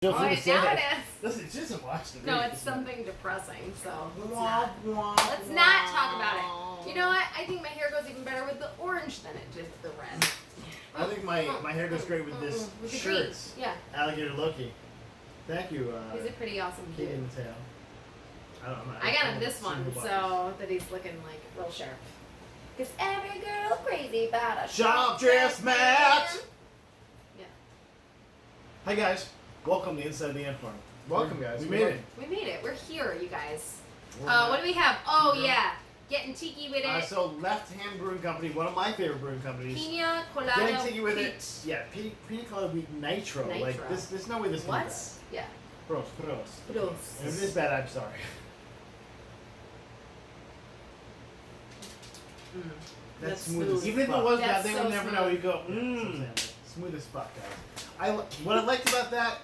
Oh, now it is. Listen, she doesn't watch the No, video. it's something depressing, so let's not talk about it. You know what? I think my hair goes even better with the orange than it did with the red. I think my hair goes great with this With the shirts. green. Yeah. Alligator Loki. Thank you. He's a pretty awesome Kit kid. and Mateo. I got him this one, so that he's looking like real sharp. Cause every girl crazy about a Sharp dress match. Yeah. Hi guys, welcome to Inside the Ant Farm. Welcome guys, We made it. We made it. We're here, you guys. We're What do we have? Oh yeah, getting tiki with it. So Left Hand Brewing Company, one of my favorite brewing companies. Pina colada. Getting tiki with wheat. it. Yeah, pina colada wheat nitro. Nitro. Like this, there's no way this can be What? bad. Yeah. Gross. Gross. And if it is bad, I'm sorry. That's smooth as Even if it fuck. was That's bad, they so would never know. smooth. You go, Smooth as fuck, guys. What I liked about that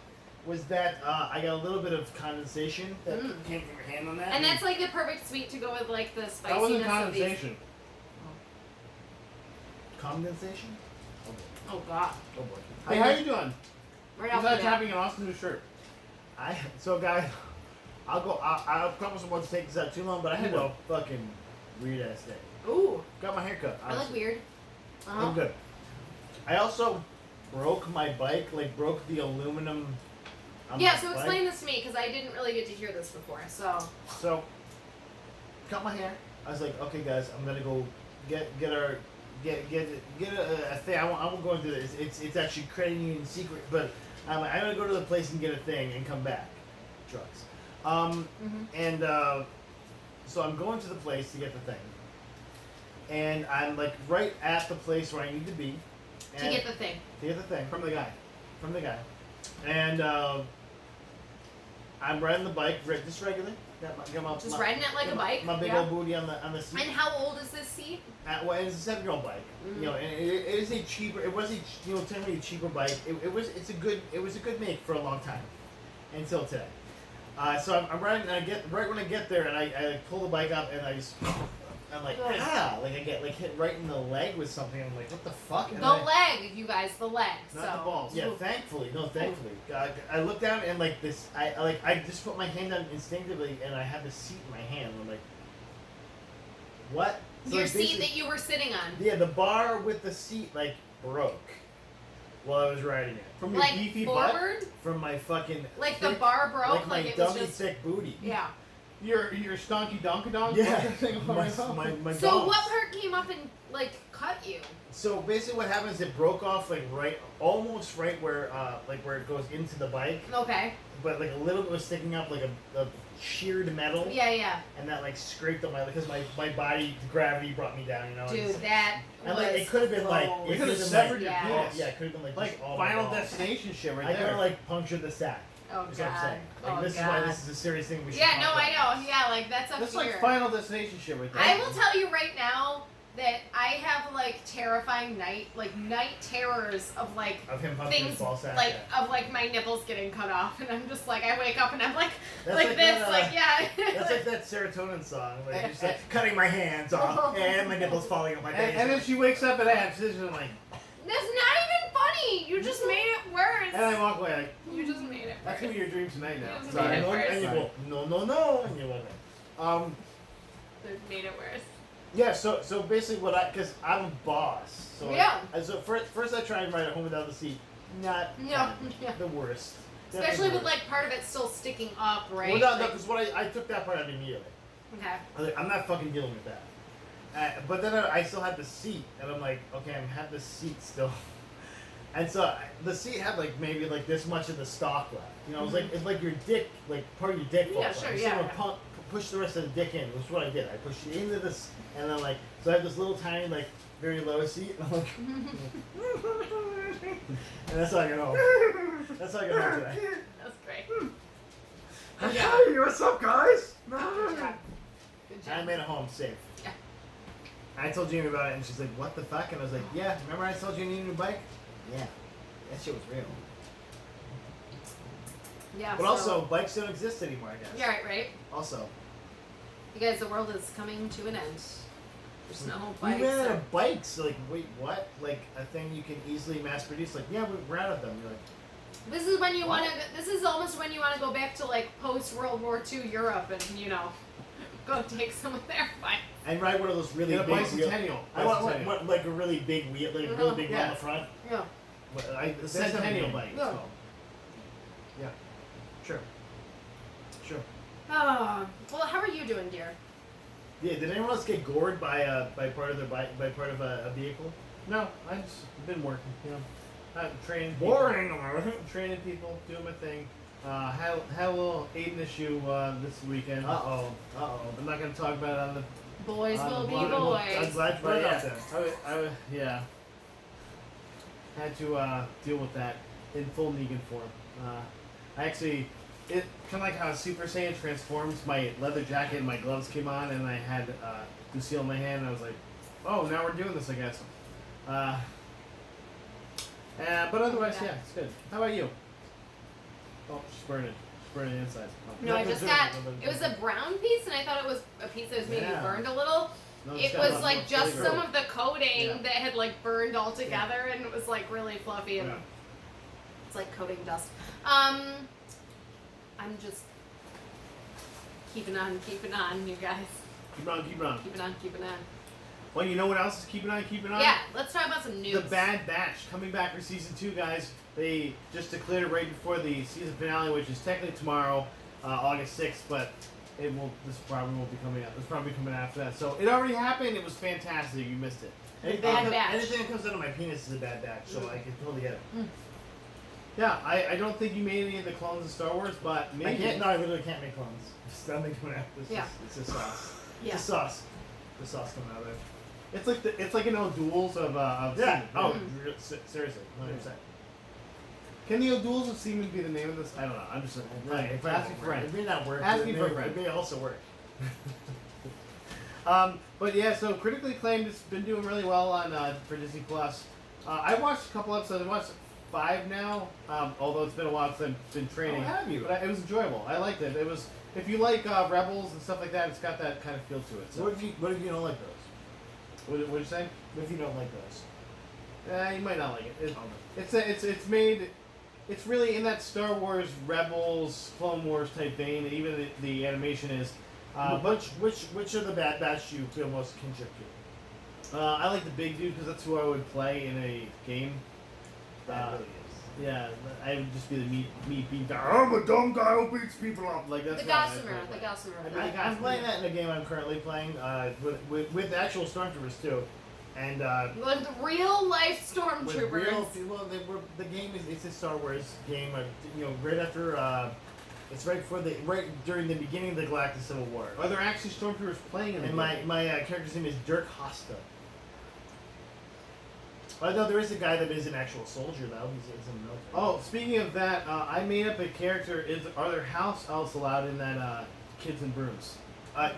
was that I got a little bit of condensation that came from your hand on that. And that's like the perfect sweet to go with like the spiciness that wasn't of condensation. condensation. these. Oh god. Oh boy. Hey, how you doing? Right You off guys the bat. having an awesome new shirt. So guys, I promise I won't take this out too long, but I had a fucking weird ass day. Ooh. Got my hair cut. I look weird. I'm good. I also broke my bike, like broke the aluminum. On Yeah, my so bike. explain this to me because I didn't really get to hear this before. So, cut my hair. I was like, okay, guys, I'm gonna go get a thing. I won't go into this. It's actually creating in secret, but I'm gonna go to the place and get a thing and come back. Drugs. And so I'm going to the place to get the thing, and I'm like right at the place where I need to be. to get the thing. To get the thing From the guy. and I'm riding the bike just regularly. Just riding it like a bike. My big Yeah. old booty on the seat. And how old is this seat? Well, it's a 7-year-old bike. You know, and it is a cheaper. It was technically a cheaper bike. It was a good make for a long time, until today. So I'm riding, and I get right when I get there, and I pull the bike up, and I'm like, like I get like hit right in the leg with something. I'm like, what the fuck? And The leg, you guys, the leg. Not the balls. Yeah, thankfully. I looked down and like this. I just put my hand down instinctively, and I had the seat in my hand. I'm like, what? So Your like, seat basically- that you were sitting on. Yeah, the bar with the seat like broke while I was riding it. From your Like beefy forward? From my fucking Like thick, the bar broke? like my it was dummy just. thick booty. Yeah. butt, your stonky donka donk. Yeah, What's that thing on your phone? my So gums. what part came up and like cut you? So basically, what happens? It broke off like almost right where where it goes into the bike, Okay. but like a little bit was sticking up like a sheared metal. Yeah. And that like scraped on my because my body gravity brought me down, you know. Dude, and that and was like it could have been like so- You it could have could've been, severed like, your yeah. penis. yeah, it could have been like Like just all my Final balls. Destination shit right I there. kind of like punctured the sack. Oh Is what I'm god. saying. Like Oh this god. is why this is a serious thing we should. Yeah, talk no, about. I know. Yeah, like that's up That's here. like Final Destination shit right there. I will tell you right now that I have like terrifying night terrors of like Of him punching things his ball sack. like yeah. of like my nipples getting cut off, and I'm just like I wake up and I'm like That's like like this, that, like yeah. That's like that serotonin song, where you're just like cutting my hands off and my nipples falling on my face. and then she wakes up and I have scissors and I'm like, That's not even funny. You just made it worse. and I walk away like, You just made it that's worse. gonna be your dream tonight now. Yes. Sorry, made it no, worse. and you go no, and you walk away. It made it worse. Yeah, so basically because I'm a boss. So Yeah. So first I try and ride it home without the seat. Not Yeah. the worst. Especially Definitely with worst. like part of it still sticking up, right? Well, no, Like- because I took that part out immediately. Okay. I was like, I'm not fucking dealing with that. But then I still had the seat, and I'm like, okay, I have the seat still. And so the seat had like maybe like this much of the stock left. You know, it's like your dick, like part of your dick falls Yeah, off. sure, You yeah. sort of push the rest of the dick in, which is what I did. I pushed it into this, and then like, so I have this little tiny like very low seat, and I'm like, and that's how I get home. That's how I get home today. That's great. Hey, what's up, guys? Good job. Good I job. made it home safe. Yeah. I told Jamie about it, and she's like, "What the fuck?" And I was like, "Yeah, remember I told you you need a new bike? Yeah, that shit was real." Yeah. But so- also, bikes don't exist anymore, I guess. Yeah, right. Also, You guys, the world is coming to an end. There's no we bikes. ran out or- of bikes. Like, wait, what? Like a thing you can easily mass produce? Like, yeah, we're out of them. You're like, This is when you want to. This is almost when you want to go back to like post World War II Europe and go take some of their fights. And ride one of those really big bicentennial. I want like a really big wheel, like a really big wheel on the front. Yeah. The Centennial bike. Yeah. Yeah. Sure. Oh, well, how are you doing, dear? Yeah. Did anyone else get gored by part of their bike, by part of a vehicle? No, I've just been working. I'm training. Boring. Training people, doing my thing. Had a little Aiden issue this weekend. Uh-oh. I'm not going to talk about it on the. Boys will be I'm boys. glad you brought it up then. Yeah. Had to deal with that in full Negan form. I actually, it kind of like how Super Saiyan transforms. My leather jacket and my gloves came on, and I had Lucille in my hand. And I was like, "Oh, now we're doing this, I guess." But otherwise, yeah, it's good. How about you? Oh, she's burning the inside. Oh. No, I just got. It was a brown piece, and I thought it was a piece that was maybe burned a little. No, It was like just really some of the coating that had like burned all together, Yeah. and it was like really fluffy, and Yeah. it's like coating dust. I'm just keeping on, you guys. Keep on. Keeping on. Well, you know what else is keeping on? Yeah, let's talk about some news. The Bad Batch coming back for season 2, guys. They just declared it right before the season finale, which is technically tomorrow, August 6th, but this probably won't be coming out. It's probably coming after that. So it already happened. It was fantastic. You missed it. Bad Batch. Anything that comes out of my penis is a bad batch, so I can totally get it. Yeah, I don't think you made any of the clones of Star Wars, but maybe. I literally can't make clones. It's nothing coming out. It's a sauce. Yeah. It's a sauce. The sauce coming out of there. It's like an O'Doul's of Yeah. semen. Oh, seriously, 100%. Can the O'Doul's of semen be the name of this? I don't know. I'm just asking for It may not work. Asking for a friend. It may also work. But yeah, so critically acclaimed. It's been doing really well on for Disney Plus. I watched a couple episodes. I watched 5 now. Although it's been a while since I've been training. Oh, have you? But it was enjoyable. I liked it. It was if you like Rebels and stuff like that, it's got that kind of feel to it. So. What if you don't like those? What did you say? What if you don't like those? You might not like it. It's made. It's really in that Star Wars Rebels, Clone Wars type vein. Even the animation is. Which of the Bad Batch do you feel most kinship to? I like the big dude because that's who I would play in a game. That really is. Yeah, I would just be the meat being guy. I'm a dumb guy who beats people up. Like that's The what I Gossamer. play. I'm playing that in a game I'm currently playing with actual stormtroopers too, and With real life with stormtroopers. real. Well, the game it's a Star Wars game. Right after. It's right during the beginning of the Galactic Civil War. Are there actually stormtroopers playing in the And game? my character's name is Dirk Hosta. No, there is a guy that is an actual soldier though. He's in the military. Oh, speaking of that, I made up a character. Are there house elves allowed in that Kids and Brooms?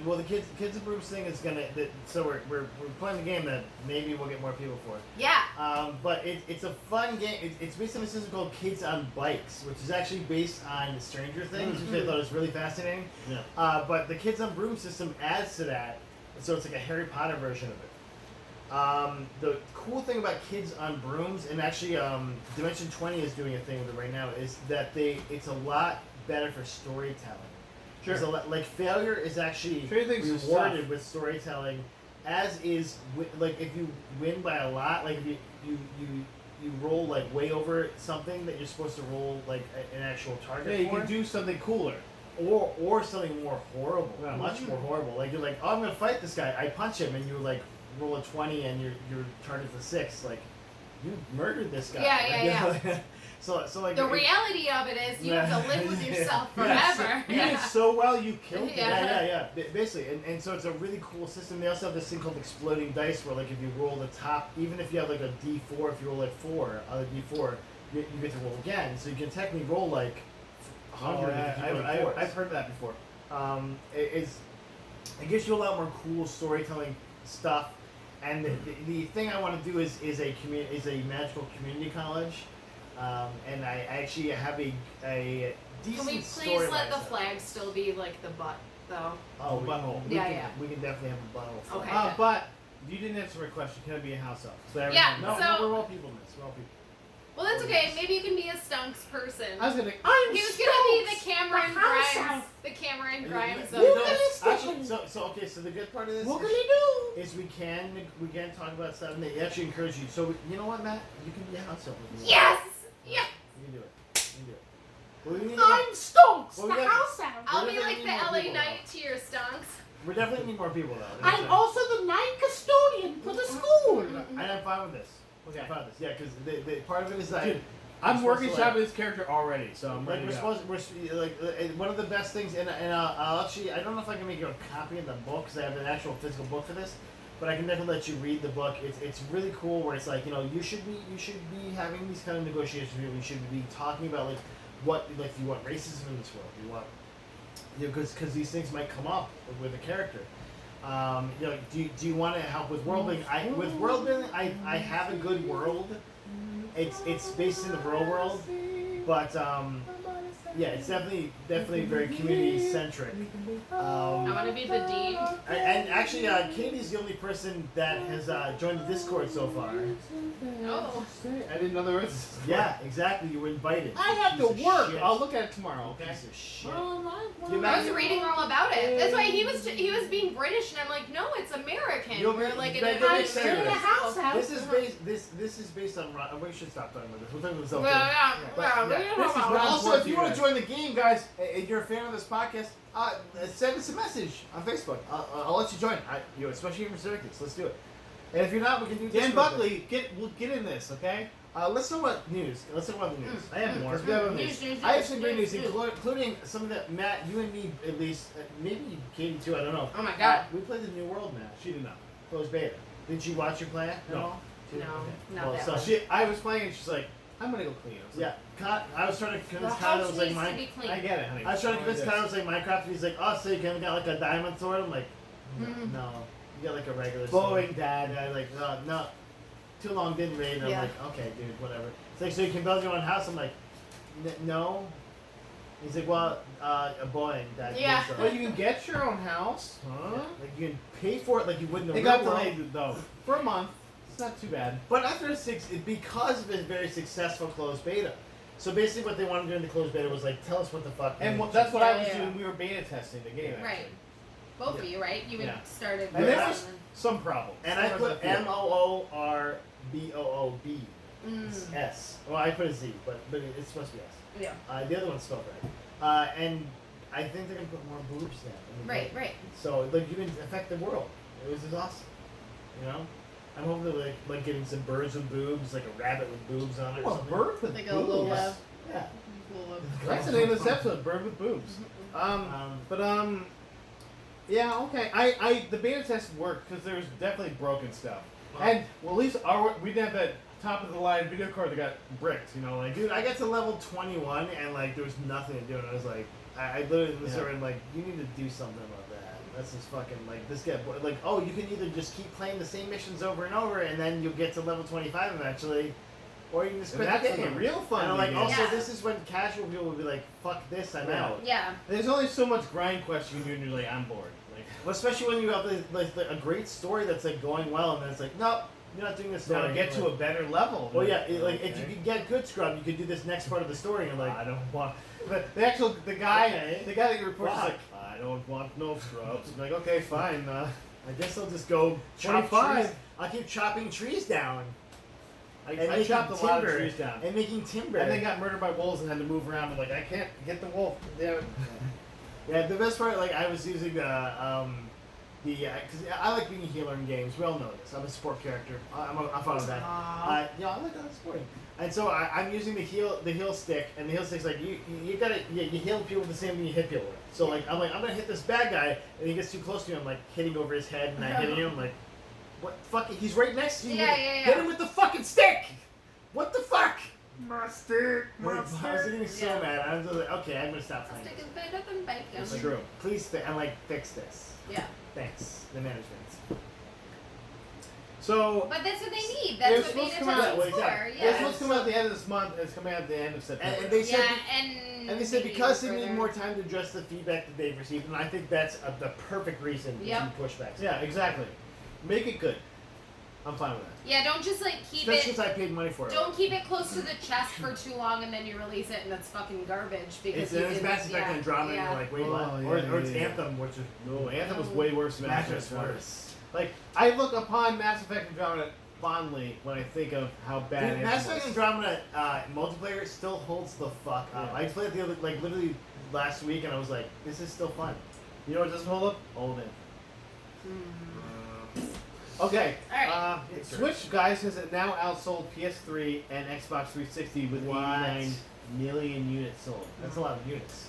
Well, the kids and brooms thing is gonna. So we're playing the game that maybe we'll get more people for. Yeah. But it's a fun game. It's based on a system called Kids on Bikes, which is actually based on Stranger Things, which I thought was really fascinating. Yeah. But the Kids on Broom system adds to that, so it's like a Harry Potter version of it. The cool thing about Kids on Brooms, and actually Dimension 20 is doing a thing with it right now, is that it's a lot better for storytelling. Sure. Like failure is actually rewarded with storytelling, as is like if you win by a lot, like if you roll like way over something that you're supposed to roll like an actual target. Yeah, you can do something cooler. Or something more horrible, Yeah. much more horrible. Like you're like, oh, I'm gonna fight this guy. I punch him, and you like roll a 20, and your target's a 6. Like you murdered this guy. Yeah. So like The reality of it is you have to live with yourself forever. You did so well, you killed Yeah. me. Yeah. Basically, and so it's a really cool system. They also have this thing called exploding dice, where like if you roll the top, even if you have like a D4, if you roll like 4 on a D4, you get to roll again. So you can technically roll like 100. I've heard that before. It gives you a lot more cool storytelling stuff. And the thing I want to do is a magical community college. And I actually have a decent Can we story please let the myself. flag still be like the butt, though? Oh, butthole. We Yeah. We can definitely have a butthole. flag. Okay. But you didn't answer my question. Can I be a house elf? So Yeah, No, so- we're all people in this. We're all people. Well, that's okay. Maybe you can be a stunks person. I was gonna. He was gonna be the Cameron Grimes. The Cameron Grimes. So the good part of this what can you do? is we can talk about stuff and they actually encourage you. So you know what, Matt? You can be a house elf. Yes. Yeah. You can do it. You can do it. Well, we need I'm Stonks, Well, the we got- house elf. I'll We're be like definitely the more LA people Knight to your stunks. we definitely need more people though. I'm also the night custodian for the school. And I'm fine with this. Okay. I'm fine with this. Yeah, because the part of it is that Dude, I'm supposed working to, shop this character already, so I'm like ready we're to go. supposed one of the best things, and I'll actually I don't know if I can make you a copy of the book because I have an actual physical book for this, but I can definitely let you read the book. It's really cool where it's like you should be having these kind of negotiations. You should be talking about like what you want racism in this world. You want because these things might come up with a character. Do you want to help with world building? I have a good world. It's based in the real world, but yeah, it's definitely very community centric. I want to be the dean. And actually, Katie's the only person that has joined the Discord so far. Oh. I didn't know there was. Yeah, exactly. You were invited. I have to Piece of work. shit. I'll look at it tomorrow. Okay. Piece of shit. I was reading all about it. That's why he was being British, and I'm like, no, it's American. You'll We're be- like that- an that I'm makes still sense. the house elf. This is based on. We should stop talking about this. We'll talk about this Well, later. yeah, But, yeah, yeah, we don't this is know. not- Also, if you want guys. to join the game, guys, and you're a fan of this podcast, send us a message on Facebook. I'll let you join. Especially if you're Syracuse. Let's do it. And if you're not, we can do Dan Discord. Buckley, we'll get in this, okay? Let's talk about news. Let's talk about the news. I have more. Because we have other News, news. news, I have some great news, news, including some of that. Matt, you and me, at least, maybe Katie too. I don't know. Oh my God. We played the New World match. She did not. Closed beta. Did you watch your play? No. No, not Well, that so one. I was playing and she's like, I'm gonna go clean. I was like, Yeah, I was trying to convince The Kyle it house was like needs to mine. be clean. I get it, honey. I was trying to What convince is Kyle it this? was like Minecraft, and he's like, oh, so you can get like a diamond sword? I'm like, no, Mhm. no. You got like a regular Boring, sword. Dad. Yeah, like, no. Too long, didn't raid. And Yeah. I'm like, okay, dude, whatever. It's like, so you can build your own house? I'm like, no. He's like, well, a boy, Dad. Yeah. So. Oh, you can get your own house? Huh? Like, you can pay for it like you would in the It real got world. delayed, though. For a month. It's not too bad. But after because of a very successful closed beta. So basically what they wanted to do in the closed beta was like, tell us what the fuck. And we that's what I Yeah, was yeah. doing. We were beta testing the game, Right. actually. Both of you, right? You Yeah. had started. And there Yeah. was some problem. And I put MOORBOOB. Mm. S. Well, I put a Z, but it's supposed to be S. Yeah. The other one's spelled right. And I think they're gonna put more boobs now. in the Right, game. right. So like you can affect the world. It was just awesome. You know. I'm hoping to like getting some birds with boobs, like a rabbit with boobs on it. Or Oh, a something. bird with Like a boobs. Lola. Yeah. That's the name of this episode, Bird with Boobs. Yeah, okay. The beta test worked because there was definitely broken stuff. And well, at least we didn't have that top of the line video card that got bricked, you know, like. Dude, I got to level 21 and like there was nothing to do, and I was like, I literally was Yeah. sort of like, you need to do something about that. That's just fucking like this guy. Like, oh, you can either just keep playing the same missions over and over, and then you'll get to level 25 eventually, or you can just And quit that's the when game. the real fun And I'm like, begins. also, Yeah. this is when casual people will be like, fuck this, I'm Yeah. out. Yeah. There's only so much grind quest you can do, and you're like, I'm bored. Like, Well, especially when you have a great story that's like going well, and then it's like, nope, you're not doing this story. now get to a better level. Well, yeah, Like, if you okay. could get good scrub, you could do this next part of the story, and you're like, I don't want. But the guy Okay. that you report is Fuck. like, I don't want no scrubs. I'm like, okay, fine. I guess I'll just go chop 25. trees. I'll keep chopping trees down. I making chopped a lot of timber. trees down. And making timber. And then got murdered by wolves and had to move around. I'm like, I can't get the wolf. Yeah. Yeah, the best part, like, I was using because I like being a healer in games. We all know this. I'm a support character. I'm fond of that. Aw. Yeah, I like that supporting. And so I'm using the heal stick, and the heal stick's like you gotta you heal people the same way you hit people with. So like I'm gonna hit this bad guy, and he gets too close to me. I'm like hitting over his head, and I hit him. I'm like, what? Fuck it, he's right next to you. Yeah. Hit him with the fucking stick. What the fuck? My stick. I was getting so Yeah. mad. I was like, okay, I'm gonna stop playing. Stick is better than bacon. It's true. Please, fix this. Yeah. Thanks, the management. So But that's what they need. It That's was what supposed beta to come out testing's that way, for. exactly. it's Yeah. supposed to come out at the end of this month. It's coming out at the end of September. And they said, Yeah, and they said maybe because they further. need more time to address the feedback that they've received, and I think that's the perfect reason Yep. to push back. Yeah, exactly. Make it good. I'm fine with that. Yeah, don't just like keep Especially it. since I paid money for it. Don't keep it close to the chest for too long, and then you release it, and it's fucking garbage because It's Mass Effect Andromeda, and you're like, wait, what? Or it's Anthem, which is No, Anthem was way worse than Mass Effect. worse. Like, I look upon Mass Effect Andromeda fondly when I think of how bad Dude, it Mass was. Effect Andromeda multiplayer still holds the fuck up. Yeah. I played it the other, like literally last week, and I was like, this is still fun. You know what doesn't hold up? Old in. Okay. Alright. Switch, guys, has now outsold PS3 and Xbox 360 with What? 89 million units sold. That's a lot of units.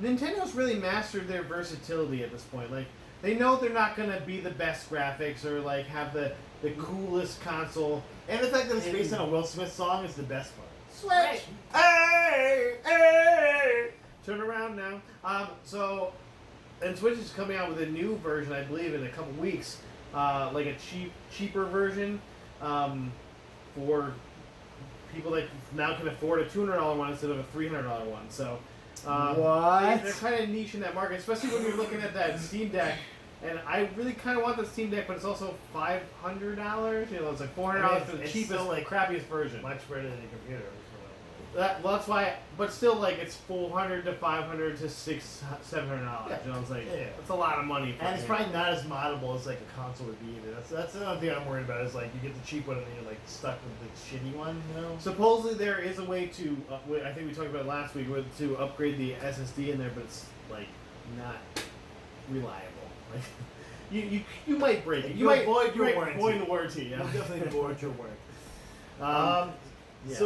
Nintendo's really mastered their versatility at this point. Like, they know they're not gonna be the best graphics or like have the coolest console. And the fact that it's based on a Will Smith song is the best part. Switch. Hey, hey. Turn around now. And Switch is coming out with a new version, I believe, in a couple weeks. Like a cheaper version for people that now can afford a $200 one instead of a $300 one. So What? they're kind of niche in that market, especially when you're looking at that Steam Deck. And I really kind of want the Steam Deck, but it's also $500. You know, it's like $400 for the it's cheapest, still, like, crappiest version. Much better than a computer. Well, that's why. But still, like, it's $400 to $500 to $700. Yeah. You know, it's like Yeah. that's a lot of money. For And it's me. probably not as moddable as like a console would be either. That's another thing I'm worried about is like you get the cheap one and then you're like stuck with the shitty one, you know? Supposedly there is a way to, I think we talked about it last week, to upgrade the SSD in there, but it's like not reliable. Like you might break it. You might void your might warranty. void the warranty. Yeah. You'll definitely void your work. Yeah.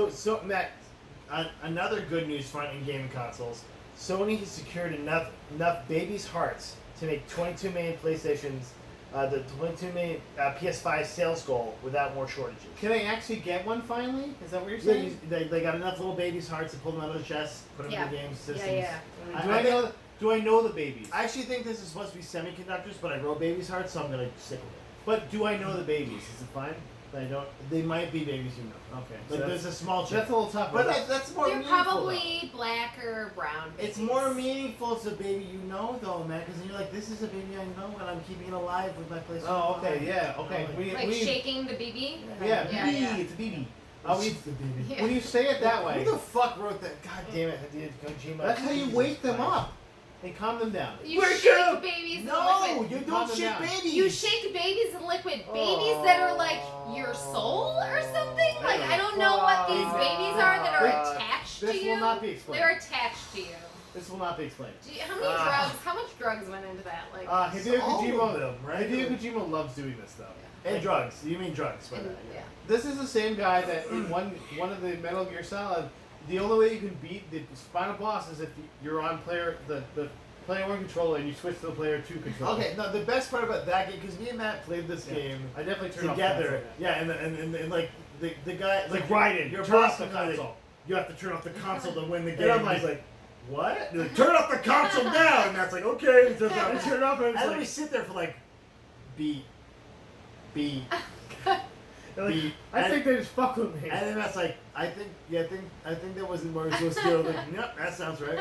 So Matt, another good news front in gaming consoles. Sony has secured enough babies' hearts to make 22 million PlayStations, the 22 million PS5 sales goal without more shortages. Can I actually get one finally? Is that what you're Yeah, saying? they got enough little babies' hearts to pull them out of the chest, put them in the game systems. Yeah. Do I know the babies? I actually think this is supposed to be semiconductors, but I wrote babies' hearts, so I'm gonna stick with it. But do I know the babies? Is it fine? I don't. They might be babies you know. Okay. Like So there's a small chip. that's a little tough. But that's more They're meaningful. probably black or brown. It's babies. more meaningful as a baby you know, though, man, because you're like, this is a baby I know, and I'm keeping it alive with my PlayStation. Oh, okay. 5. Yeah. Okay. You know, Like shaking the baby. Yeah. Yeah, BB. yeah. It's a BB. it's the baby. Yeah. When you say it that way, Who the fuck wrote that? God damn it, dude, Kojima. that's how you Jesus wake them Christ. up and calm them down. You Wake shake up! babies in No, liquid. you Calm don't them shake down. babies. You shake babies in liquid. Babies that are like your soul or something. Like I don't know what these babies are that are attached to This you. will not be explained. They're attached to you. This will not be explained. How many drugs? How much drugs went into that? Like Hideo all of Kojima, them, right? Hideo Kojima loves doing this though. And drugs. You mean drugs? By and- that, yeah. This is the same guy that in one of the Metal Gear Solid, the only way you can beat the final boss is if you're on the player 1 controller and you switch to the player 2 controller. Okay, no, the best part about that game, because me and Matt played this game I definitely turned together. off Yeah, and like the guy, It's like Raiden, your turn boss off the was like, console. you have to turn off the console to win the And game. I'm And he's like- like, what? He's like, turn off the console now, and Matt's like, okay. And turns out, I turn it off and and it's then we like, sit there for like, beat, they're like, beat. I think they just fuck with me. And then Matt's like, I think that wasn't where we're supposed to go. Like, yep, that sounds right.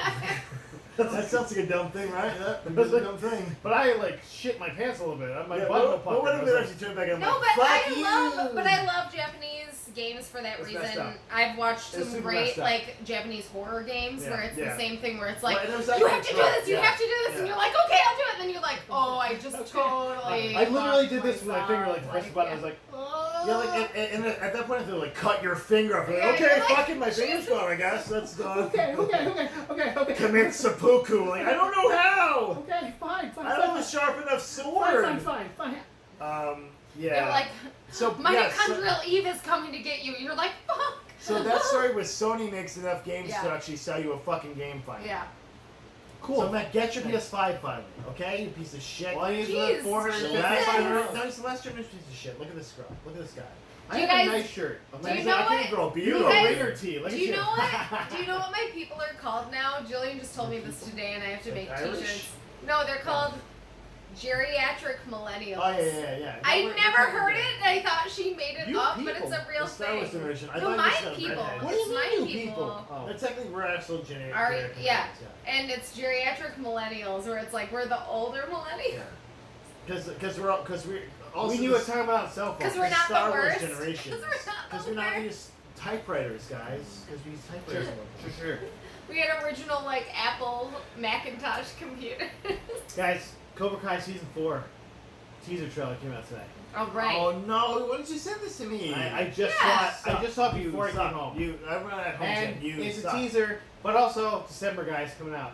That sounds like a dumb thing, right? Yeah, that's a dumb thing. But I like shit my pants a little bit. My Yeah, butt but what puckered. if I it was actually turned back and No, like, but fuck I you? love Japanese games for that It's messed reason. up. I've watched It's some super great messed up. like Japanese horror games Yeah, where it's yeah. the same thing where it's like Well, and there's you actually have to do truck, this, you yeah. have to do this, and Yeah. you're like, okay, I'll do it. And then you're like, oh, I just totally. I literally lost did this with my finger, like myself. press the button. I was like, Yeah, like, and at that point, I feel like, cut your finger off. Like, Yeah, okay, you're like, fucking my finger's gone, I guess. That's Okay. commit seppuku. Like, I don't know how. Okay, fine. I don't have a sharp enough sword. Fine. Yeah. They're like, so yeah, mitochondrial Eve is coming to get you. You're like, fuck. so that story with Sony makes enough games Yeah. to actually sell you a fucking game finally. Yeah. Cool. So Matt, get your PS5 finally, okay? You piece of shit. well, I used Jeez, the 450. Jesus. No, he's the last generation piece of shit. Look at this girl. Look at this guy. I Do you have a guys- nice shirt. do you He's know like, I what- can't grow a You beard. know guys- Raider T. Look Do at you know what? Do you know what my people are called now? Jillian just told me this today, and I have to make Irish? T-shirts. No, they're called geriatric millennials. Oh yeah. I No, we're never talking heard about it, and I thought she made it You up, but people. it's a real the Star Wars thing. generation. I No, thought my you said people. redheads. What do you It's my mean, you people. people? Oh. But technically, we're actual generic. Yeah. And it's geriatric millennials, where it's like we're the older millennials. Because we're also we knew the what time about cell phones. Because we're not Star the Wars worst. generation. Because we're not use typewriters, guys. Because we use typewriters. Sure. We had original like Apple Macintosh computers. Guys, Cobra Kai season 4 teaser trailer came out today. All right. Oh no! Why didn't you send this to me? I just Yeah. saw it. I just saw it before I came home. Everyone at home And said you it's suck. a teaser, but also December, guys, coming out.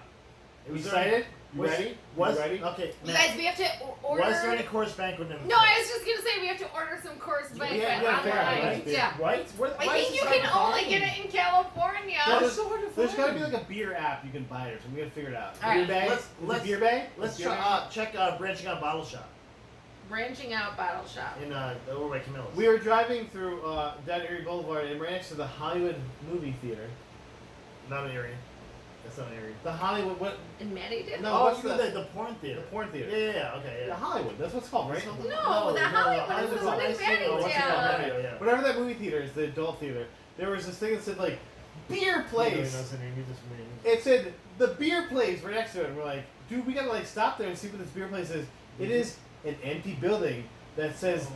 Are you excited? You ready? Was You ready? Okay. You guys, we have to order. Was there any course banquet? No, I was just gonna say we have to order some course banquet yeah, fair, online. right? Yeah. Right? I think you can only get it in California. No, There's there's got to be like a beer app you can buy it or something. We gotta figure it out. All right. Beer bay? Let's- beer bay? Let's Beer bay? check Branching Out Bottle Shop Branching out bottle shop. in over by Camilla's. We were driving through down Erie Boulevard and right next to the Hollywood movie theater. Not an Erie. That's not an Erie. The Hollywood what? And Maddie did. No, Oh, what's you mean the- the porn theater? The porn theater. Yeah. Okay. The Yeah. Hollywood. That's what it's called, right? No, the Hollywood is the one in Hollywood. Maddie Oh, what's it called? Town. Okay. Yeah. Whatever that movie theater is, the adult theater. There was this thing that said like beer place. It said the beer place right next to it, and we're like, dude, we gotta like stop there and see what this beer place is. It is an empty building that says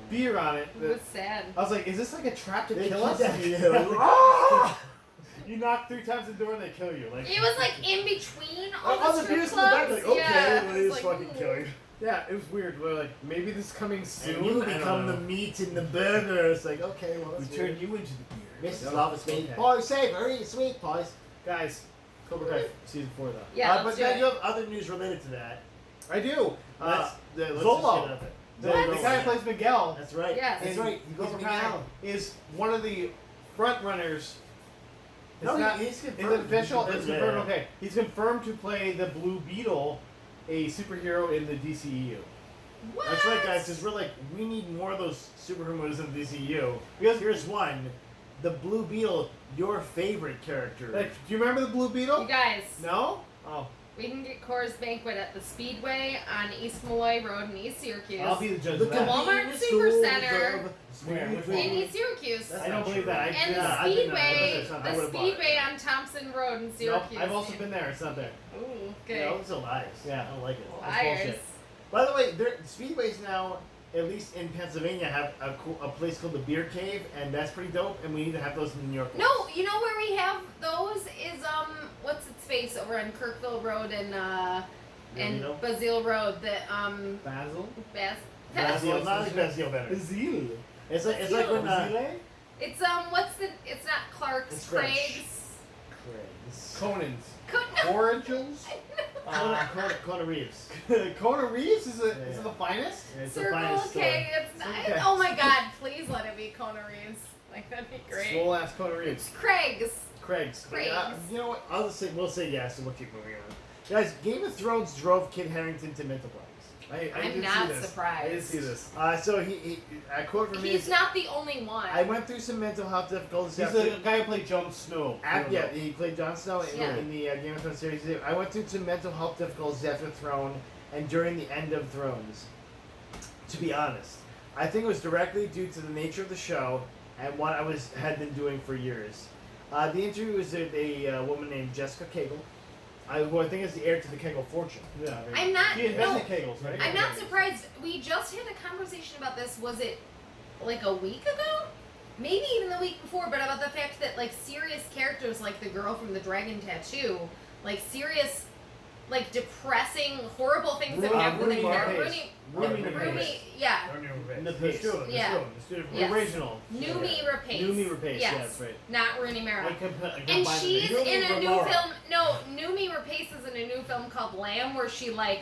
beer on it. It was sad. I was like, is this like a trap to They kill us? kidnapped you. Ah! You knock 3 times the door and they kill you. Like It was like in between all Oh, the the strip beer's in the back. clubs. Like, okay, yeah, well, it it was is like, fucking kill you. yeah, it was weird. We're like, maybe this is coming soon. And you I don't become know. the meat in the burger. It's like, okay, well, We that's turn weird. you into the beer. Mrs. Okay. Love sweet. Boy, say very sweet, boys. Guys, Cobra Kai season 4 though. Yeah, But let's do then it. you have other news related to that. I do. Let's just Zolo. get up it. The What? guy who plays Miguel That's right. Yes. That's in right. He goes Cobra Miguel. Kai is one of the front runners. No, It's not, he's is it confirmed. official? He's It's confirmed, confirmed. yeah. Okay, he's confirmed to play the Blue Beetle, a superhero in the DCEU. What? That's right, guys. Because we're like, we need more of those superheroes in the DCU. Because Here's one: the Blue Beetle, your favorite character. like, do you remember the Blue Beetle? You guys, No. Oh, we can get Coors Banquet at the Speedway on East Malloy Road in East Syracuse. I'll be the judge Look of at that. Walmart me, Supercenter. Where? Which in one? East Syracuse. That's I don't not believe true. that. And Yeah, the I've been there. Speedway, It's not- I the would've bought it. Speedway on Thompson Road in Nope, Syracuse. I've also been there. It's not there. Ooh, okay. No, those are lies. Yeah. I don't like it. Liars. bullshit. By the way, Speedways now, at least in Pennsylvania, have a place called the Beer Cave, and that's pretty dope. And we need to have those in New York. No, you know where we have those is what's its face over on Kirkville Road and Basile? Basile Road. The Basil. Basile, not like Basile better. Basil. It's like when It's it's not Clark's, It's French. Craig's. Conan's. Couldn't. Orangels. Kona Reeves. Kona Reeves is Yeah, it yeah. the finest? It's the Circle finest K. store. It's not. Okay. Oh my God! Please let it be Kona Reeves. Like that'd be great. Swole ass Kona Reeves. It's Craig's. Craig's. Craig's. You know what? We'll say yes, and we'll keep moving on. Guys, Game of Thrones drove Kit Harrington to mental problems. I I'm did not see this. surprised. I did see this. So he a quote from me He's is, not the only one. I went through some mental health difficulties. He's the guy who played Jon Snow. Yeah, he played Jon Snow Yeah. in the Game of Thrones series. I went through some mental health difficulties after Throne and during the end of Thrones. To be honest, I think it was directly due to the nature of the show and what had been doing for years. The interview was with a woman named Jessica Cagle, who I think is the heir to the Cagle fortune. Yeah. I'm not. He invented No, Kegels, right? I'm not surprised. We just had a conversation about this. Was it like a week ago? Maybe even the week before. But about the fact that like serious characters, like the girl from the Dragon Tattoo, like serious, like depressing, horrible things that happen in Noomi there. Raapace. Noomi Rumi, yeah. The pace. Yeah. The Yes. original. Noomi Raapace. Noomi Raapace, Yes. yeah, that's right. Not Rooney Mara. I combined And the she's names. in a new Ramara. film. No, Noomi Raapace is in a new film called Lamb, where she like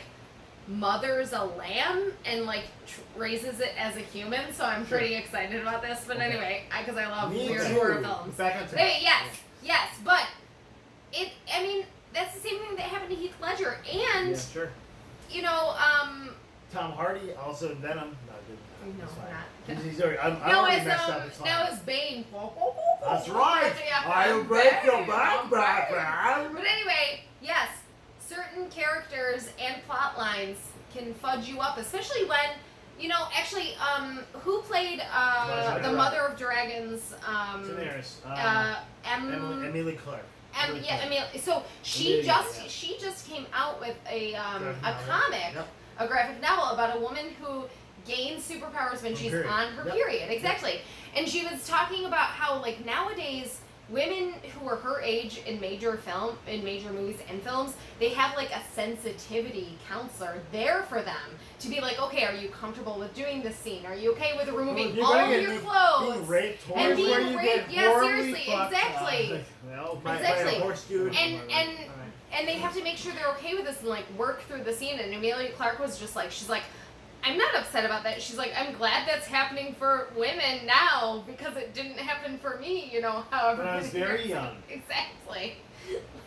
mothers a lamb and like raises it as a human. So I'm pretty excited about this. But Okay. anyway, because I love Me weird too. horror films. Back on track. Hey, yes, but it. I mean, that's the same thing that happened to Heath Ledger, and Yeah, sure. you know, Tom Hardy, also in Venom. No, dude. no, It's fine. not. He's already, I'm No, already it's messed up. It's fine. no, it's Bane. That's right. Yeah, I'll break your Bane, back, I'm back, Bane. back. But anyway, yes, certain characters and plot lines can fudge you up, especially when, you know, actually, who played the Mother of Dragons? Daenerys. Emily Clark. Yeah, I mean, so she just came out with a Graphic novel. comic, Yep. a graphic novel about a woman who gains superpowers when she's period. on her Yep. period. Exactly. And she was talking about how like nowadays women who are her age in major movies and films, they have like a sensitivity counselor there for them to be like, okay, are you comfortable with doing this scene? Are you okay with removing You're all gonna of get your being clothes? raped, And horribly. being Where you raped, get yeah, horribly seriously, fucked, exactly. Well, by Exactly. a horse dude. And they have to make sure they're okay with this and like work through the scene. And Emilia Clarke was just like, she's like, I'm not upset about that. She's like, I'm glad that's happening for women now because it didn't happen for me, you know, however. When I was many very years young. ago. Exactly.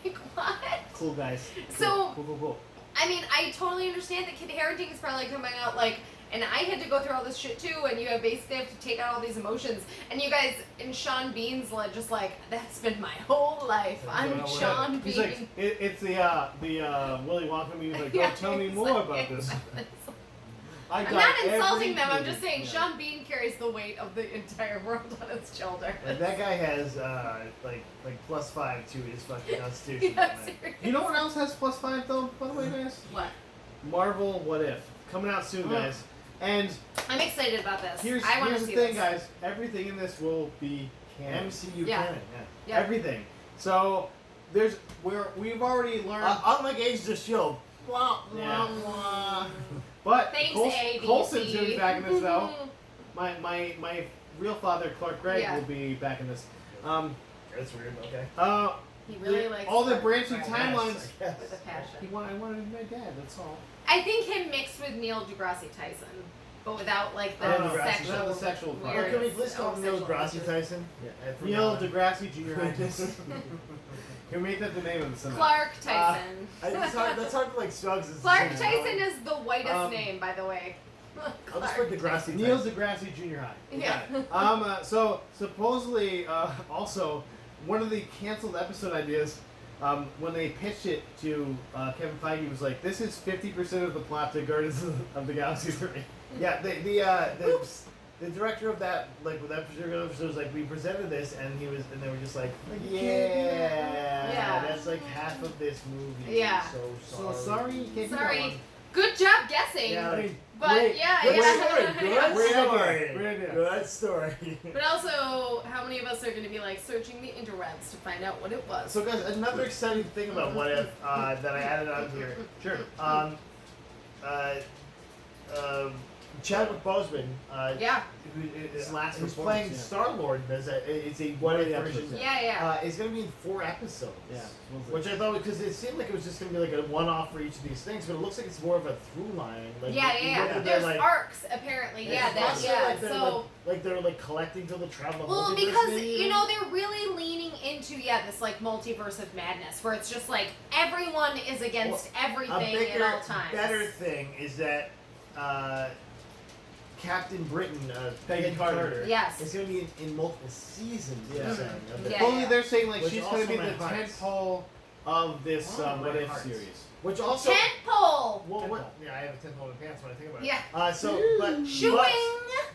Like, what? Cool guys. So- Cool. I mean, I totally understand that Kit Harrington is probably coming out like, and I had to go through all this shit too, and you basically have to take out all these emotions. And you guys, and Sean Bean's like, just like, that's been my whole life. I'm Sean He's Bean. like, it's the Willy Wonka movie. He's like, Yeah, tell me more exactly. about this. I'm not insulting them. I'm just saying Sean Bean carries the weight of the entire world on his shoulder. And that guy has like +5 to his fucking constitution. Yeah, man. seriously. You know what else has +5 though? By the way, guys, What? Marvel What If coming out soon, guys. And I'm excited about this. here's I want to the see thing, this. guys. Everything in this will be canon. MCU Yeah. canon, Yeah. Everything. So we've already learned. yeah. Unlike Agents of S.H.I.E.L.D. Blah, Yeah. blah, blah. But Thanks, ABC. Coulson's gonna be back in this though. My real father, Clark Gregg, Yeah. will be back in this. That's weird, okay. He really likes all the Clark branching Gregg timelines. Yes. with a passion. I wanted to be my dad. That's all. I think him mixed with Neil deGrasse Tyson, but without like the Oh, sexual. without the sexual part. Or weirdness can we please call him of Neil sexual deGrasse issues. Tyson? Yeah. From Neil now on. deGrasse Jr. Highness. Can we make that the name of the cinema? Clark Tyson. That's hard to like Suggs. Clark Tyson is the whitest Um, name, by the way. I'll just put deGrasse Neil Tyson. deGrasse Jr. High. You Yeah. got it. So supposedly, also one of the canceled episode ideas, when they pitched it to Kevin Feige, was like, "This is 50% of the plot to Guardians of the Galaxy 3." Yeah, the director of that, like with that particular episode, was like, we presented this, and they were just like, Yeah. that's like half of this movie. Yeah. So So sorry, you can't do that Sorry. one. Good job guessing. Yeah, like, But great. yeah, Good yeah. story. Good Great idea. story. Great idea. Good story. But also, how many of us are going to be like searching the interwebs to find out what it was? So guys, another exciting thing about What If that I added on here. Sure. Chadwick Boseman, Yeah, His last who's performance, playing yeah. Star-Lord, it's a What If Yeah, version. yeah. It's going to be in 4 episodes. Yeah. Which I thought, because it seemed like it was just going to be like a one-off for each of these things, but it looks like it's more of a through line. Like, Yeah. you look at There's their, like, arcs apparently. it's Yeah, that, also yeah. like they're, So, like they're like collecting till the travel. well, multiverse because maybe, you know they're really leaning into this like multiverse of madness, where it's just like everyone is against a everything bigger, at all times. better thing is that Captain Britain, Peggy Carter. Yes. is going to be in multiple seasons. Yeah. They're saying, of the- Yeah. Only they're saying like Which she's going to be also the my hearts. tentpole of this Oh, my What If hearts. series. Which also. Tentpole. Well, what? Yeah, I have a 10-pole in pants when I think about it. Yeah. But Shooing.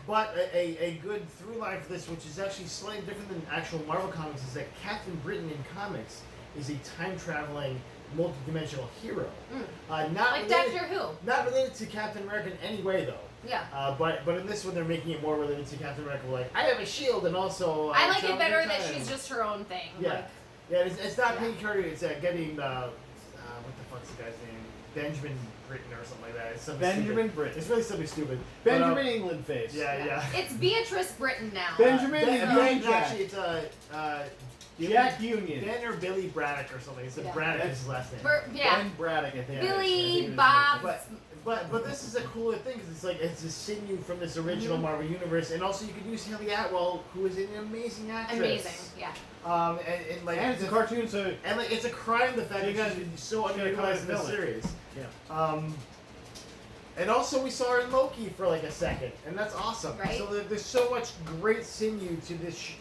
But a good through line for this, which is actually slightly different than actual Marvel comics, is that Captain Britain in comics is a time-traveling, multi-dimensional hero. Not Like related, Doctor Who. Not related to Captain America in any way, though. Yeah. But in this one, they're making it more related to Captain America. Like, I have a shield, and also I like it travel better through that time. she's just her own thing. Yeah. Like, Yeah, it's not Yeah. Peggy Carter. It's getting what the fuck's the guy's name? Benjamin Britten or something like that. It's something Benjamin stupid. Britain. It's really something stupid. Benjamin England face. Yeah. It's Beatrice Britton now. Benjamin Ben, Jack. actually, it's Jack Union. Ben or Billy Braddock or something. It's Yeah. Braddock is his last name. Yeah. Ben Braddock, I think. Billy I think Bob. But this is a cooler thing because it's like it's a sinew from this original Marvel universe, and also you could use Haley Atwell, who is an amazing actress. Amazing. Yeah. And like And it's a cartoon, so and like it's a crime the fact So you that gotta- she's been so you gotta come underutilized in this as a villain. series. yeah. And also we saw her in Loki for like a second, and that's awesome. Right. So there's so much great sinew to this.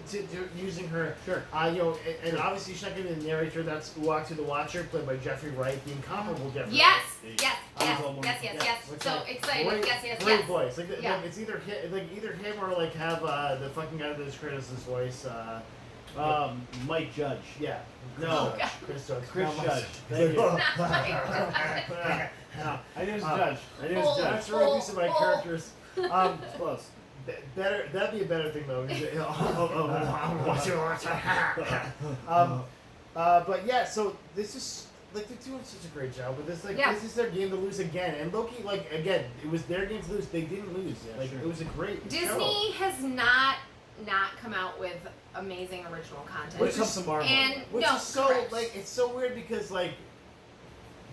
To using her, Sure. And obviously she's not going to be the narrator. That's Uatu the Watcher, played by Jeffrey Wright, the incomparable Jeffrey. Yes. Wright. Yes. Yeah, Yes. which, So like, excited. Great, Yes. great voice. Like Yeah. it's either him or like have the fucking guy that does Kratos' voice. Mike Judge. Yeah. No. Oh, God. Chris Judge. Chris Not Judge. myself. Thank you. No, I knew it was Judge. I knew it was Judge. That's a real piece of my characters. It's close. Better. That'd be a better thing though. But yeah, so this is like they're doing such a great job with this. Like this is their game to lose again, and Loki, like again, it was their game to lose. They didn't lose. Yeah, Like sure. it was a great Disney show. has not come out with amazing original content. When it comes to Marvel. And Which no, is so correct. like it's so weird because like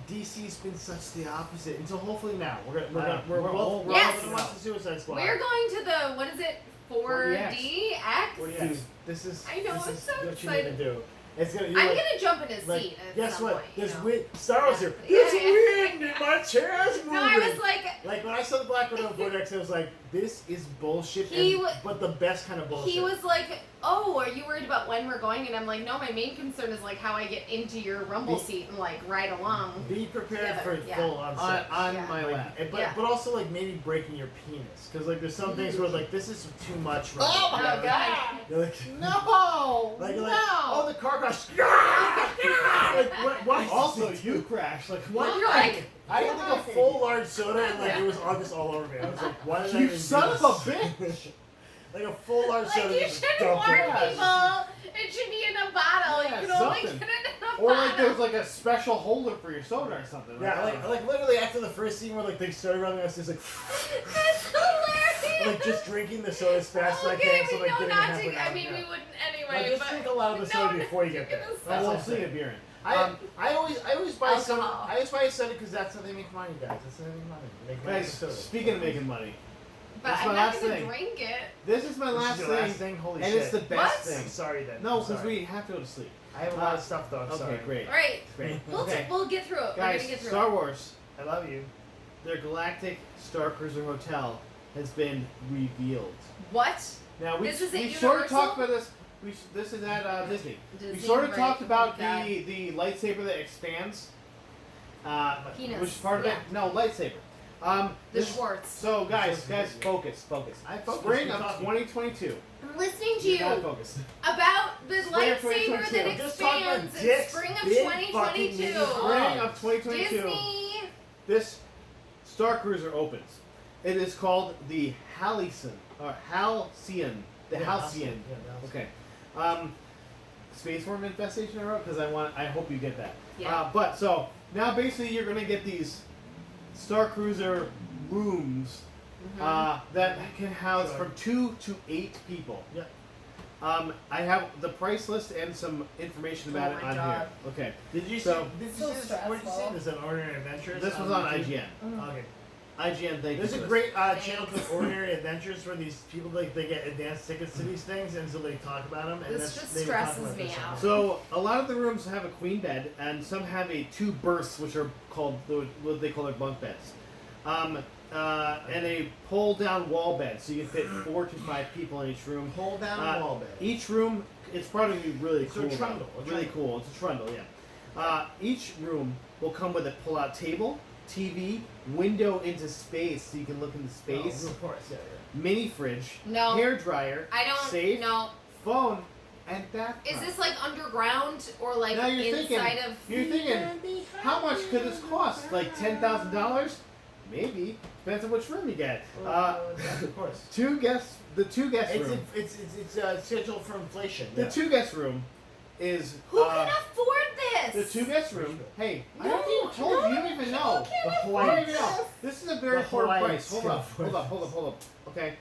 DC's been such the opposite until hopefully now we're both Yes. gonna watch the Suicide Squad. We're going to the what is it? 4DX. Dude, this is I know, this I'm is so what you excited. need to do. It's gonna. I'm You're like, gonna jump in his like, seat at guess some what? point. There's you know? wind. Star Wars here. Yeah, There's yeah. wind in my chair's moving. No, I was like, Like when I saw the Black Widow 4DX, I was like, this is bullshit. He but the best kind of bullshit. he was like, oh, are you worried about when we're going? And I'm like, no, my main concern is like how I get into your rumble seat and like ride along. Be prepared together. for Yeah. full on sex. On Yeah. my Like, lap. but Yeah. but also like maybe breaking your penis because like there's some things where like this is too much. Right Oh now. my Oh, God! You're like, No! like, No! oh the car crash. Like why? Also, you crashed. Like, Why? You're like, I had like a full large soda and like it was August all over me. I was like, why did I You even son do of a this? bitch! Like a full large like soda. you just should dumped warn it. people. It should be in a bottle. Yeah, you can only something. get it in a Or bottle. like there's like a special holder for your soda or something. Yeah, like literally after the first scene where like they started running us, just like That's hilarious. like just drinking the soda as fast as I Okay, can, so we like know getting not halfway to. down. I mean, Yeah. we wouldn't Like, anyway. just but drink a lot of the soda before you get there. It was That's we'll all I'm see saying. it, Bjorn. I always buy soda. Alcohol. I always buy a soda because that's how they make money, guys. That's how they make money. They make money Guys, with soda. speaking of making money, But That's I'm my not last gonna thing. drink it. this is my This last is your thing, last thing. Holy and shit! it's the best What? I'm thing. sorry then. No, I'm because sorry. we have to go to sleep. I have a lot of stuff though. I'm Okay, sorry. great. All right, Great. we'll Okay. we'll get through it. We're Guys, gonna get through Star it. Wars, I love you. their Galactic Starcruiser Hotel has been revealed. What? Now we This is at sort of Universal? talked about this. This is at Disney. Disney, We sort of right. talked about Oh, God. the lightsaber that expands. Penis. Which is part of Yeah. it? No, lightsaber. The This- Schwartz. So guys, focus. I focus. Spring Keep of talking. 2022. I'm listening to You you gotta focus. about the Spring of lightsaber 2022. that Just talk about expands in dicks, spring of big 2022. fucking Spring of 2022. Disney. This Star Cruiser opens. It is called the Halcyon or Halcyon. The Yeah, Halcyon. Yeah, the Halcyon. Space Worm infestation I wrote because I hope you get that. Yeah. But so now basically you're gonna get these Star Cruiser rooms that can house Sure. from 2 to 8 people. Yeah. I have the price list and some information about Oh it my on God. here. Okay. Did you So- see? Did you So see this? Where did you see stressful. this? On Ordinary Adventures. This was on YouTube? IGN. Okay. IGN, thank There's you. a for great channel called Ordinary Adventures where these people like they get advanced tickets to these things and so they talk about them. And This that's, just they were talking stresses about me this on out. it. So a lot of the rooms have a queen bed, and some have a 2 berths, which are called what they call their bunk beds, and a pull-down wall bed, so you can fit 4 to 5 people in each room. Pull down wall bed. Each room, it's probably really It's a cool. though. trundle, a Really trundle. cool. It's a trundle, yeah. Each room will come with a pull-out table, TV, window into space, so you can look into space. Oh, of course, yeah. Mini fridge, No. hair dryer, I don't safe, know. phone, and bathtub. Is this like underground or like Now you're inside thinking- of? You're thinking, how much could this cost? Like $10,000? Maybe. Depends on which room you get. Of course. The 2 guest room. It's scheduled for inflation. The yeah. 2 guest room is Who can afford the this? 2 guest room. Hey, I No, haven't even told you. You don't even know. People The can't Hawaii- You don't afford even know. this. This is a very The affordable Hawaii price. Hold up. Okay.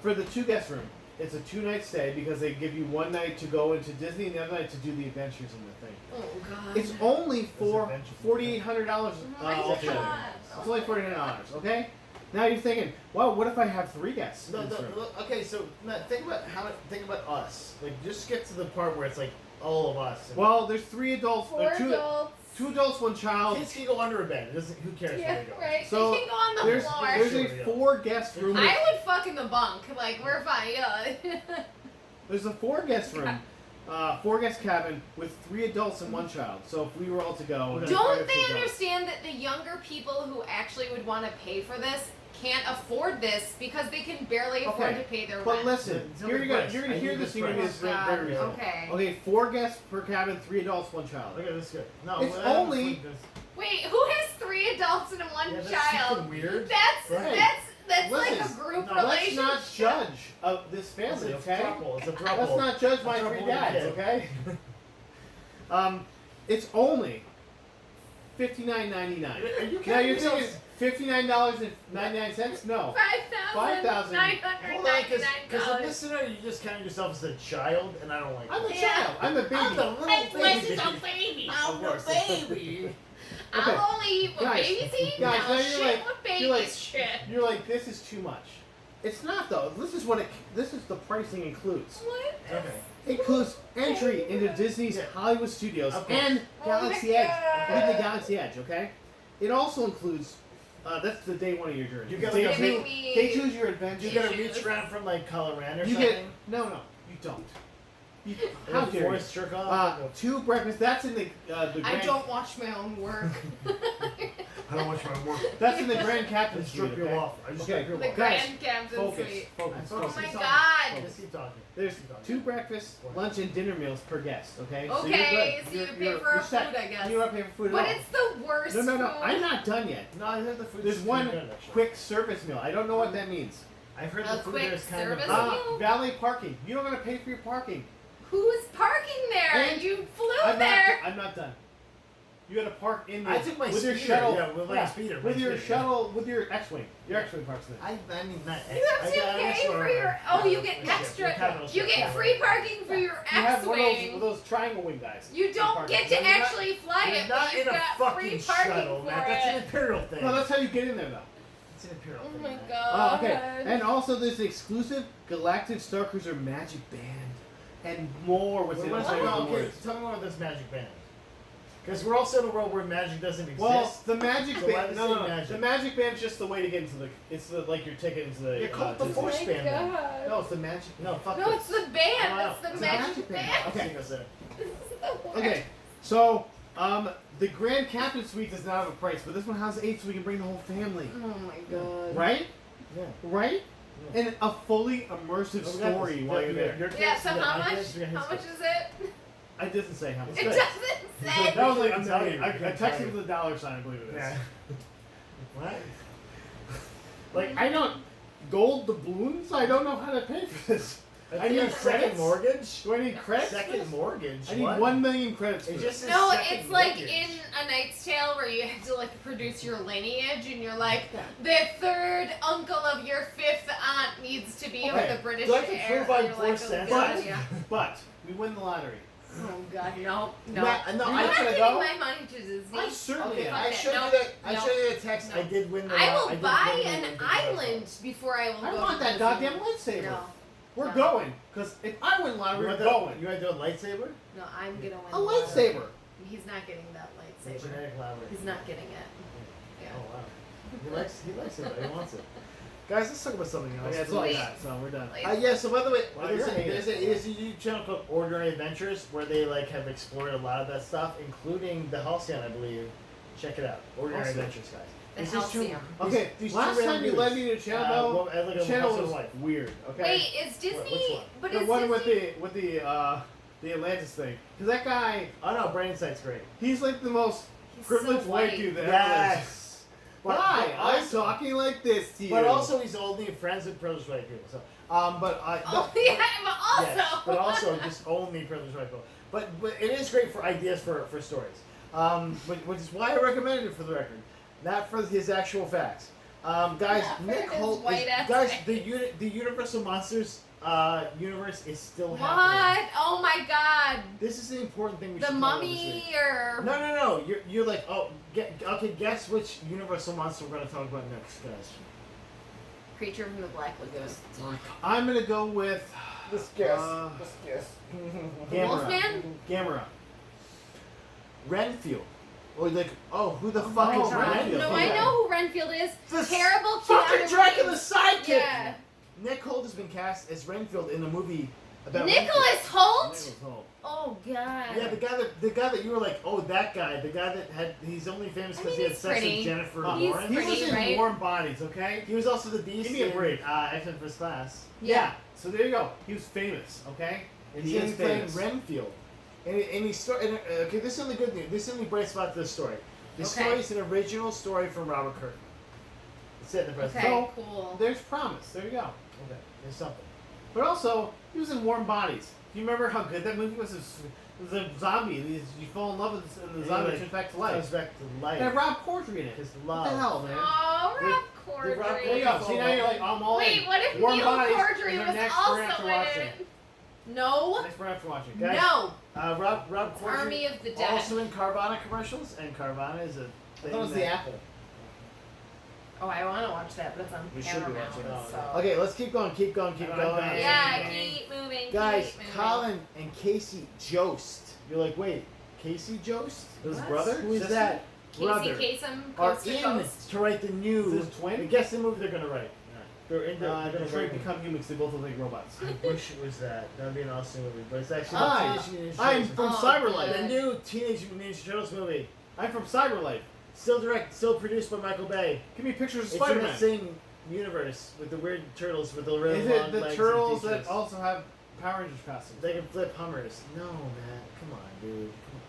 For the 2 guest room, it's a 2-night stay because they give you 1 night to go into Disney and the other night to do the adventures in the thing. Oh God. It's only for adventure. $4,800 Oh my altogether. God. It's only $4,900. Okay. Now you're thinking, well, what if I have 3 guests? No, in this room? okay, so Matt, think about us. Like, just get to the part where it's like all of us. And Well, there's 3 adults. 4 2 adults. 2 adults, 1 child. kids can go under a bed. It doesn't. Who cares Yeah, where they go? right. So, they can go on the There's floor. there's Sure, a yeah. 4 guest room. I would fuck in the bunk. Like we're fine. Yeah. There's a 4 guest room 4-guest cabin with 3 adults and 1 child. So if we were all to go, Okay. Don't they understand that the younger people who actually would want to pay for this can't afford this because they can barely afford to pay their But rent? listen, Tell you're me gonna price. you're gonna I hear need this. this You're gonna price. get God, very real. okay. Okay, 4 guests per cabin, 3 adults, 1 child. Okay, that's good. No, It's I don't only- think that's- Wait, who has 3 adults and 1 Yeah, that's child? fucking weird. That's Right. that's like a Listen, group no, Let's relationship. not judge this family, It's a okay? throuple. It's a throuple. Let's not judge my A 3 throuple dads, kid. okay? It's only $59.99. Are you Now kidding you're me? thinking $59.99? No. $5,999. Because in this scenario, you just count yourself as a child, and I don't like I'm a that. child. I'm a baby. I'm the little Hey, Bliss baby. is a baby. I'm Of the course. baby. Okay. I'll only eat what Guys, babies eat. guys, no, now you're shit, like- what babies you're like- shit. You're like, this is too much. It's not though. This is the pricing includes. What? Okay. It includes entry into Disney's Yeah. Hollywood Studios Of course. and Oh Galaxy my Edge. God. Leave the Galaxy Edge, okay? It also includes. That's the day 1 of your journey. You gotta day, go two, Giving me- day 2 is your adventure. You gotta Issues. reach around from like Colorado or You something. get no, you don't. You, And how then dare you? forced jerk off. 2 breakfasts. That's in the I grand. don't watch my own work. I don't watch my work. That's in the Grand I Captain's just strip Suite, you okay? off. I just Okay. strip you The off. Guys, Grand Captain Focus. Suite. Focus. Oh Focus. my Keep God. Just keep talking. There's Keep talking. 2 breakfast, lunch, and dinner meals per guest. Okay. So you're Okay, good. so you You're- pay you're- for our you're set. food, I guess. You don't pay for food at But all. it's the worst No. food. I'm not done yet. No, I heard the food. There's one quick service meal. I don't know what that means. I've heard A the food quick there is kind service of. meal? Valet parking. You don't gotta pay for your parking. Who's parking there? And You flew I'm there. I'm not done. You gotta park in I took my with your speeder, shuttle. yeah, with my speeder, With my your speeder. shuttle, with your X-wing. Your X-wing parks there. I mean, not. You have to pay for your. Oh, you get extra. You get free parking for your You have one of X-wing. those triangle wing guys. You don't Park get it. to You're not- actually fly You're it, not but you've in a got free fucking parking shuttle, for man. That's an it. imperial thing. No, that's how you get in there though. It's an imperial Oh thing. my man. god. Okay. And also there's the exclusive Galactic Starcruiser Magic Band. And more with Wait, it. wait, I'll tell you no, what more okay, is. tell me about this magic band. Because we're also in a world where magic doesn't exist. Well, the magic So why band. does No, it no, no. magic? The magic band's just the way to get into the. It's the like your ticket into the. You call it the Disney. Force Oh my band. then. god. No, it's the magic. No, fuck No, this. it's the band. Oh, It's the it's a magic magic band. band. Okay. See what's there. This is the worst. Okay, so the Grand Captain Suite does not have a price, but this one has 8, so we can bring the whole family. Oh my god. Right? Yeah. Right? Yeah. And a fully immersive Oh, we got story this. while Yeah, you're yeah, there. your kids, Yeah, so we got how my much? kids, we got his How much kids. is it? I didn't say how much. It good. doesn't It's say. good. That was like I a can tell million. you, I I can tell texted you. with a dollar sign, I believe it is. Yeah. What? Like, I don't. Gold doubloons? I don't know how to pay for this. I need a second credits? mortgage. Do I need credits? Second mortgage. I need What? 1 million credits for It this. just says No, second it's like mortgage. in A Knight's Tale where you have to like produce your lineage and you're like, the third uncle of your fifth aunt needs to be Okay, with the British do I have to heir. prove I'm You're like, four oh cents? god, But, yeah. but we win the lottery. Oh god, no. No, You're I'm not not giving gonna go. my money to Disney. I certainly Okay, am. fuck I it. showed No, you that. I no, showed you the text. no. I did win the. I will did buy win the an Olympic island before I will I go want to that Disney. goddamn lightsaber. No, We're No. going. Because if I win You lottery, we're want, going. you want to do a lightsaber? no, I'm gonna win. A the lottery. lightsaber. He's not getting that lightsaber. Genetic lottery. He's not getting it. Yeah. Oh wow. He likes it. He wants it. Guys, let's talk about something else. Okay, that's all I Wait. got. So we're done. Yeah. So by the way, Wow, there's you're hating. a YouTube channel called Ordinary Adventures where they like have explored a lot of that stuff, including the Halcyon, I believe. Check it out. Ordinary Halcyon. Adventures, guys. The These two- Halcyon. Okay, these last two time random you led dudes. me to a channel, Well, though, like the a channel husband was and wife. weird. Okay. Wait, is Which Disney? one? But the is one Disney? with the Atlantis thing. Because that guy, Oh no, Brain Sight's great. he's like the most He's privileged so white white. dude that ever lived. Yes. But Why? I'm also, talking like this to you. but also he's only friends with privileged white people. So, but Oh yeah, but also. Yes, but also just only privileged white people. But it is great for ideas for stories. Which is why I recommended it for the record, not for his actual facts. Guys, Not for Nick his Holt. white-ass Guys, facts. the Universal Monsters universe is still happening. What? Oh my god. This is the important thing we The should talk about this mummy week. or No. You're like, oh, okay. Guess which Universal monster we're gonna talk about next, guys. Creature from the Black Lagoon. I'm gonna go with This guess. This guess. Gamera. Wolfman? Gamera. Renfield. Or like, oh, who the fuck is Oh, Renfield? No, I know who Renfield is. The Terrible fucking Keanu Dracula's Reeves. sidekick. Yeah. Nick Holt has been cast as Renfield in the movie about Nicholas Holt. Nicholas Holt. Oh God. Yeah, the guy that you were like, oh, that guy, the guy that had, he's only famous I because mean, he had he's sex pretty. with Jennifer He's Lawrence. He was pretty, in right? Warm Bodies, okay? He was also the Beast Give me a in break. X-Men First Class. Yeah. So there you go. He was famous, okay? And He's he going is to be playing famous. Renfield. And he started. Okay, this is the only good news. This is the only bright spot to the story. The Okay. story is an original story from Robert Kirkman. It's set in the present. Okay, So, cool. There's promise. There you go. Okay, there's something. But also, he was in Warm Bodies. Do you remember how good that movie was? It was a zombie. You fall in love with this, and the zombie turns back to Comes life. back to life. And it had Rob Corddry in it. His What love. the hell, man? Oh, Rob Did Rob There you Corddry. go. See, now you're like, I'm all Wait, in. what if Warm Neil Bodies is Corddry our was next also we're after in watching. it? No. Next we're after watching. Guys, No. Rob Corddry Army of the Dead. also in Carvana commercials, and Carvana is a I thing thought it was that- the Apple. Oh, I want to watch that, but it's on We should be Paramount. watching it. So. Okay, let's keep going, keep going. Alright, Yeah, Bang. keep moving. Guys, keep moving. Colin and Casey Jost. You're like, wait, Casey Jost? His What? brother? Who is Sister? that? Casey Brother. Kasem, Are Coast to in Coast. to write the new. Is this twin? Guess the movie they're gonna write. They're in. They're gonna Detroit write. Become Humans. They both look like robots. I wish it was that. That'd be an awesome movie, but it's actually Hi, the Teenage Mutant Ninja I'm Turtles. from Oh, Cyberlife. The new Teenage Mutant Ninja Turtles movie. I'm from Cyberlife. Still produced by Michael Bay. Give me pictures of It's in Spider-Man. the same universe with the weird turtles with the really Is long it the legs turtles and that features. also have Power Rangers costumes? They can flip Hummers. No, man. Come on, dude. Come on.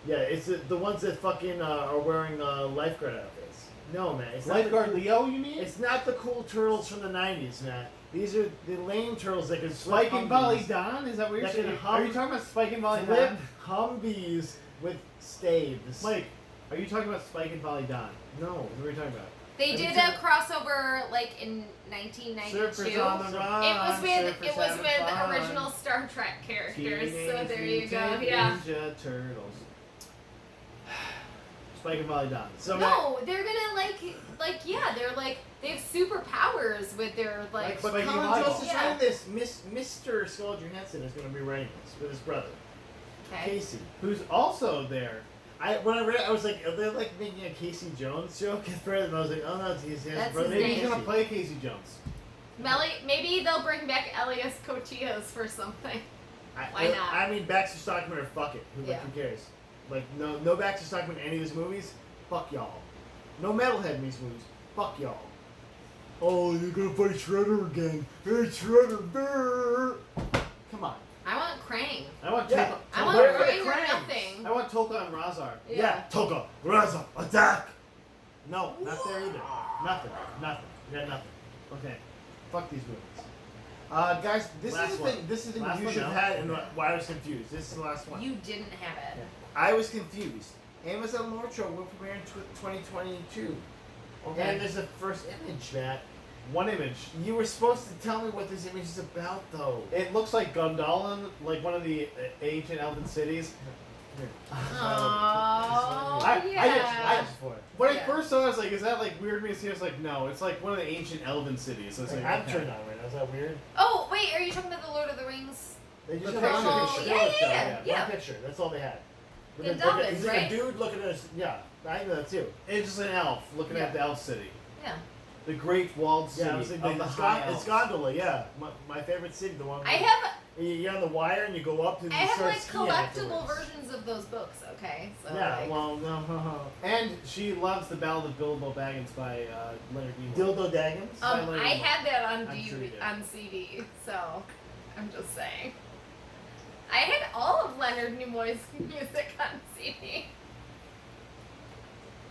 Yeah, it's the ones that fucking are wearing lifeguard outfits. No, man. It's Lifeguard not Leo, you mean? it's not the cool turtles from the 90s, man. These are the lame turtles that can Spike flip and Volley Humvees. Don? Is that what you're That can saying? hum- Are you talking about Spike and Volley Flip Don? Humvees with staves. Mike, are you talking about Spike and Volley Don? No. What are we talking about? They did a crossover like in 1992. Surfers on the run. It was with Surfers having fun. original Star Trek characters. So Teenage there you go. Mutant Yeah. Ninja Turtles. Spike and Volley Don. So No, they're gonna yeah, they're like they have superpowers with their like. but Spiky Colin Volleyball. Jost is Yeah. writing this. Mr. Scarlett Johansson is going to be writing this with his brother, Okay. Casey. Who's also there. When I read it, I was like, are they like making a Casey Jones joke at first? And I was like, oh no, it's his That's brother. his Maybe name. he's gonna play Casey Jones. Maybe they'll bring back Elias Koteas for something. Why not? I mean, Baxter Stockman or fuck it. Yeah. Who cares? Like, no Baxter Stockman in any of his movies. Fuck y'all. No Metalhead in these movies. Fuck y'all. Oh, you're gonna fight Shredder again. Hey, Shredder. Brr. Come on. I want Krang. I want Yeah. Tolka. I want Where are the Krang or Krangs? nothing. I want Tolka and Razar. Yeah. Toga. Raza. Attack. No, not there either. Nothing. You got nothing. Okay. Fuck these movies. Guys, this Last is the one. thing. This is the thing Last you one should have now? had, and why I was confused. This is the last one. You didn't have it. I was confused. Amazon Nitro will premiere in 2022, Okay. and there's a first image, Matt. One image. You were supposed to tell me what this image is about, though. It looks like Gondolin, like one of the ancient elven cities. Oh, I yeah. just when I Yeah. first saw it, I was like, is that like weird me to see? I was like, no, it's like one of the ancient elven cities. So it's like, I'm okay. turned on right now. Is that weird? Oh, wait, are you talking about the Lord of the Rings? They just The had picture. one Oh, picture. yeah. One picture. That's all they had. The Like Dublin, he's like right? a dude looking at us. Yeah, I know that too. It's just an elf looking Yeah. at the elf city. Yeah. The great walled city Yeah, I was of thinking the it's, high it's elves. Gondola. Yeah, my favorite city, the one. I have You're on the wire and you go up and I you have start like skiing collectible afterwards. versions of those books, okay? So Yeah, like, well, no. And she loves the Ballad of Bilbo Baggins by Leonard Nimoy. Dildo Daggins. Silent I had that on I'm sure you did. on CD, so I'm just saying. I had all of Leonard Nimoy's music on CD.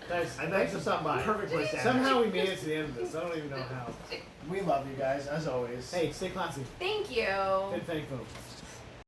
Guys, thanks for stopping by. Perfect place to have Somehow we made it to the end of this. I don't even know how. it. We love you guys, as always. Hey, stay classy. Thank you. Fing Fan Fum.